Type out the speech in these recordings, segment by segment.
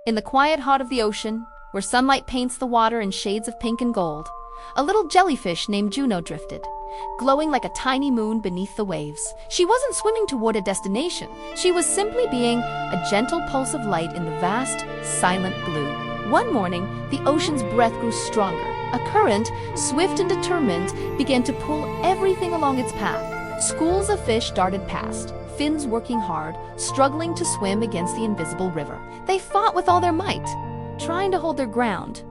In the quiet heart of the ocean, where sunlight paints the water in shades of pink and gold, a little jellyfish named Juno drifted, glowing like a tiny moon beneath the waves. She wasn't swimming toward a destination. She was simply being a gentle pulse of light in the vast, silent blue. One morning, the ocean's breath grew stronger. A current, swift and determined, began to pull everything along its path. Schools of fish darted past, fins working hard, struggling to swim against the invisible river. They fought with all their might, trying to hold their ground.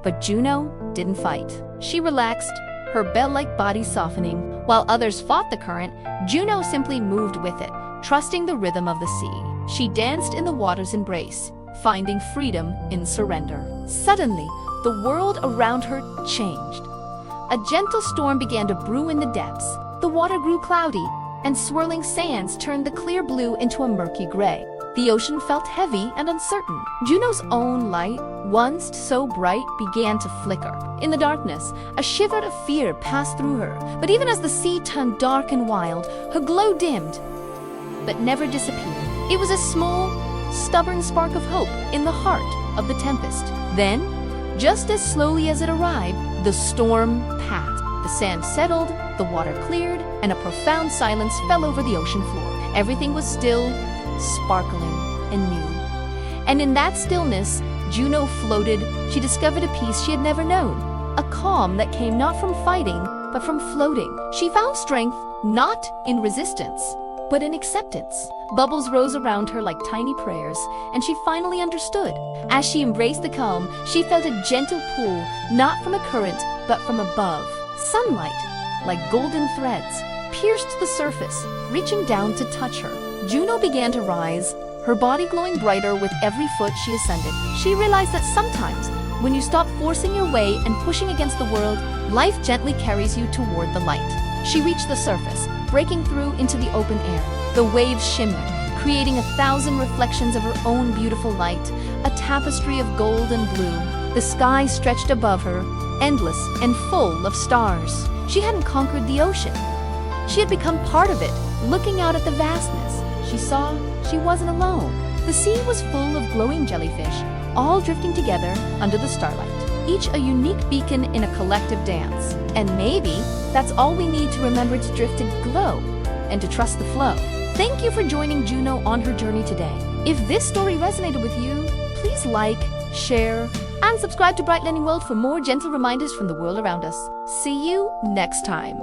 But Juno didn't fight. She relaxed, her bell-like body softening. While others fought the current, Juno simply moved with it, trusting the rhythm of the sea. She danced in the water's embrace, finding freedom in surrender. Suddenly, the world around her changed. A gentle storm began to brew in the depths. The water grew cloudy, and swirling sands turned the clear blue into a murky gray. The ocean felt heavy and uncertain. Juno's own light, once so bright, began to flicker. In the darkness, a shiver of fear passed through her. But even as the sea turned dark and wild, her glow dimmed, but never disappeared. It was a small, stubborn spark of hope in the heart of the tempest. Then, just as slowly as it arrived, the storm passed. The sand settled, the water cleared, and a profound silence fell over the ocean floor. Everything was still, sparkling, and new. And in that stillness, Juno floated. She discovered a peace she had never known, a calm that came not from fighting, but from floating. She found strength not in resistance, but in acceptance. Bubbles rose around her like tiny prayers, and she finally understood. As she embraced the calm, she felt a gentle pull, not from a current, but from above. Sunlight, like golden threads, pierced the surface, reaching down to touch her. Juno began to rise, her body glowing brighter with every foot she ascended. She realized that sometimes, when you stop forcing your way and pushing against the world, life gently carries you toward the light. She reached the surface, breaking through into the open air. The waves shimmered, creating 1,000 reflections of her own beautiful light, a tapestry of gold and blue. The sky stretched above her, endless and full of stars. She hadn't conquered the ocean. She had become part of it. Looking out at the vastness, she saw she wasn't alone. The sea was full of glowing jellyfish, all drifting together under the starlight, each a unique beacon in a collective dance. And maybe that's all we need to remember to drift to glow and to trust the flow. Thank you for joining Juno on her journey today. If this story resonated with you, please like, share, and subscribe to Bright Learning World for more gentle reminders from the world around us. See you next time.